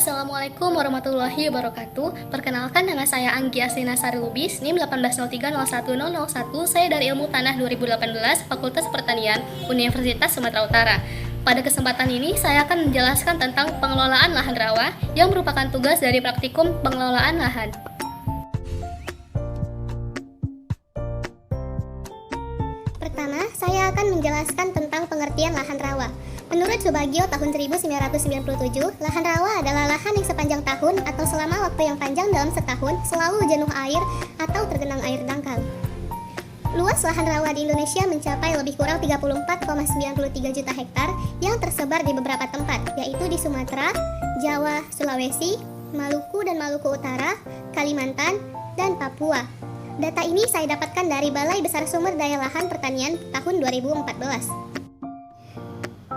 Assalamualaikum warahmatullahi wabarakatuh. Perkenalkan, nama saya Anggi Aslina Sari Lubis, NIM 180301001. Saya dari Ilmu Tanah 2018, Fakultas Pertanian, Universitas Sumatera Utara. Pada kesempatan ini, saya akan menjelaskan tentang pengelolaan lahan rawa yang merupakan tugas dari praktikum pengelolaan lahan. Pertama, saya akan menjelaskan tentang pengertian lahan rawa. Menurut Subagio tahun 1997, lahan rawa adalah lahan yang sepanjang tahun atau selama waktu yang panjang dalam setahun selalu jenuh air atau tergenang air dangkal. Luas lahan rawa di Indonesia mencapai lebih kurang 34,93 juta hektar yang tersebar di beberapa tempat, yaitu di Sumatera, Jawa, Sulawesi, Maluku dan Maluku Utara, Kalimantan, dan Papua. Data ini saya dapatkan dari Balai Besar Sumber Daya Lahan Pertanian tahun 2014.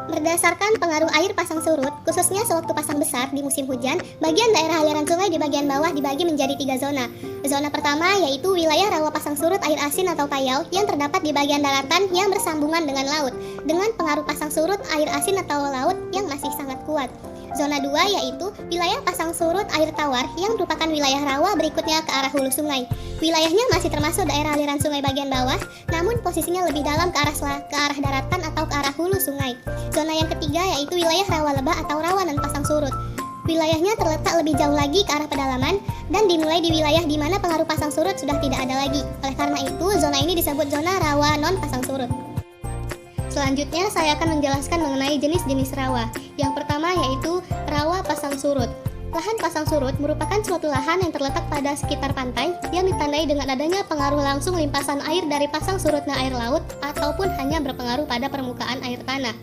Berdasarkan pengaruh air pasang surut, khususnya sewaktu pasang besar di musim hujan, bagian daerah aliran sungai di bagian bawah dibagi menjadi 3 zona. Zona pertama yaitu wilayah rawa pasang surut air asin atau payau yang terdapat di bagian daratan yang bersambungan dengan laut, dengan pengaruh pasang surut air asin atau laut yang masih sangat kuat. Zona 2 yaitu wilayah pasang surut air tawar yang merupakan wilayah rawa berikutnya ke arah hulu sungai. Wilayahnya masih termasuk daerah aliran sungai bagian bawah, namun posisinya lebih dalam ke arah daratan atau ke arah hulu sungai. Zona yang ketiga yaitu wilayah rawa lebah atau rawanan pasang surut. Wilayahnya terletak lebih jauh lagi ke arah pedalaman dan dimulai di wilayah di mana pengaruh pasang surut sudah tidak ada lagi. Oleh karena itu, zona ini disebut zona rawa non pasang surut. Selanjutnya, saya akan menjelaskan mengenai jenis-jenis rawa. Yang pertama yaitu rawa pasang surut. Lahan pasang surut merupakan suatu lahan yang terletak pada sekitar pantai yang ditandai dengan adanya pengaruh langsung limpasan air dari pasang surutnya air laut ataupun hanya berpengaruh pada permukaan air tanah.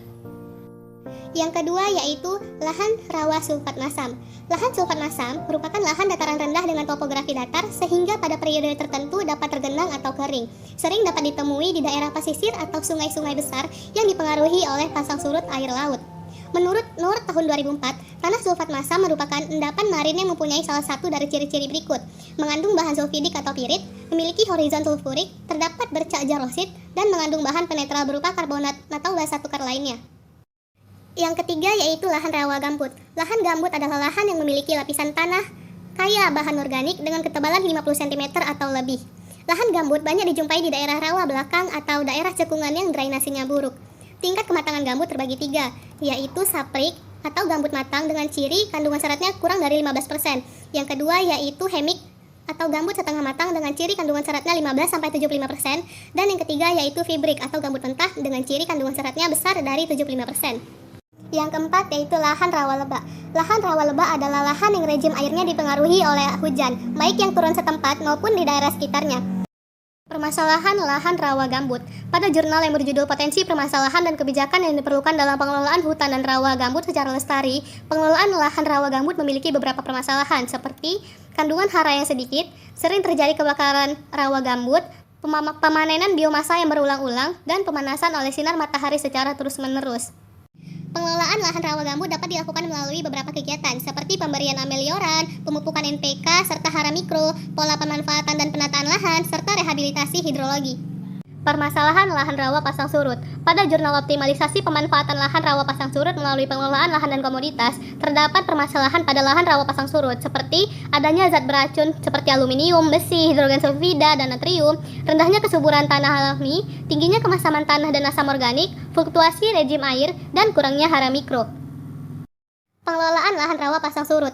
Yang kedua yaitu lahan rawa sulfat masam. Lahan sulfat masam merupakan lahan dataran rendah dengan topografi datar sehingga pada periode tertentu dapat tergenang atau kering. Sering dapat ditemui di daerah pesisir atau sungai-sungai besar yang dipengaruhi oleh pasang surut air laut. Menurut NUR tahun 2004, tanah sulfat masam merupakan endapan marin yang mempunyai salah satu dari ciri-ciri berikut: mengandung bahan sulfidik atau pirit, memiliki horizon sulfurik, terdapat bercak jarosit, dan mengandung bahan penetral berupa karbonat atau basa tukar lainnya. Yang ketiga yaitu lahan rawa gambut. Lahan gambut adalah lahan yang memiliki lapisan tanah kaya bahan organik dengan ketebalan 50 cm atau lebih. Lahan gambut banyak dijumpai di daerah rawa belakang atau daerah cekungan yang drainasenya buruk. Tingkat kematangan gambut terbagi 3, yaitu saprik atau gambut matang dengan ciri kandungan seratnya kurang dari 15%. Yang kedua yaitu hemik atau gambut setengah matang dengan ciri kandungan seratnya 15-75%. Dan yang ketiga yaitu fibrik atau gambut mentah dengan ciri kandungan seratnya besar dari 75%. Yang keempat yaitu lahan rawa lebah. Lahan rawa lebah adalah lahan yang rejim airnya dipengaruhi oleh hujan, baik yang turun setempat maupun di daerah sekitarnya. Permasalahan lahan rawa gambut. Pada jurnal yang berjudul Potensi Permasalahan dan Kebijakan yang Diperlukan dalam Pengelolaan Hutan dan Rawa Gambut Secara Lestari, pengelolaan lahan rawa gambut memiliki beberapa permasalahan seperti kandungan hara yang sedikit, sering terjadi kebakaran rawa gambut, pemanenan biomasa yang berulang-ulang, dan pemanasan oleh sinar matahari secara terus-menerus. Pengelolaan lahan rawa gambut dapat dilakukan melalui beberapa kegiatan seperti pemberian amelioran, pemupukan NPK, serta hara mikro, pola pemanfaatan dan penataan lahan, serta rehabilitasi hidrologi. Permasalahan lahan rawa pasang surut. Pada jurnal optimalisasi pemanfaatan lahan rawa pasang surut melalui pengelolaan lahan dan komoditas, terdapat permasalahan pada lahan rawa pasang surut seperti adanya zat beracun seperti aluminium, besi, hidrogen sulfida, dan natrium, rendahnya kesuburan tanah alami, tingginya kemasaman tanah dan asam organik, fluktuasi rejim air, dan kurangnya hara mikro. Pengelolaan lahan rawa pasang surut.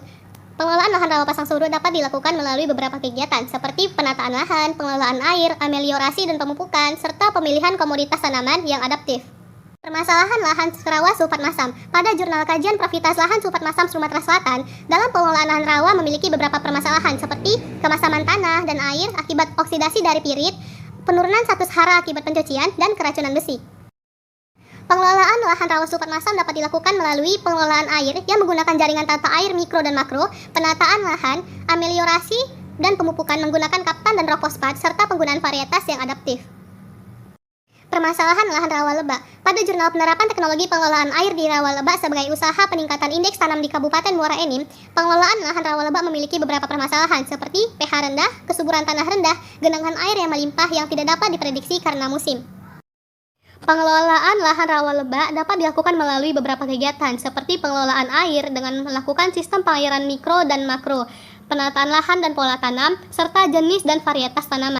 Pengelolaan lahan rawa pasang surut dapat dilakukan melalui beberapa kegiatan seperti penataan lahan, pengelolaan air, ameliorasi dan pemupukan, serta pemilihan komoditas tanaman yang adaptif. Permasalahan lahan rawa sulfat masam. Pada jurnal kajian profitas lahan sulfat masam Sumatera Selatan, dalam pengelolaan lahan rawa memiliki beberapa permasalahan seperti kemasaman tanah dan air akibat oksidasi dari pirit, penurunan status hara akibat pencucian, dan keracunan besi. Pengelolaan lahan rawa sulfat masam dapat dilakukan melalui pengelolaan air yang menggunakan jaringan tata air mikro dan makro, penataan lahan, ameliorasi, dan pemupukan menggunakan kaptan dan rok fosfat, serta penggunaan varietas yang adaptif. Permasalahan lahan rawa lebah. Pada jurnal penerapan teknologi pengelolaan air di rawa lebah sebagai usaha peningkatan indeks tanam di Kabupaten Muara Enim, pengelolaan lahan rawa lebah memiliki beberapa permasalahan seperti pH rendah, kesuburan tanah rendah, genangan air yang melimpah yang tidak dapat diprediksi karena musim. Pengelolaan lahan rawa lebah dapat dilakukan melalui beberapa kegiatan, seperti pengelolaan air dengan melakukan sistem pengairan mikro dan makro, penataan lahan dan pola tanam, serta jenis dan varietas tanaman.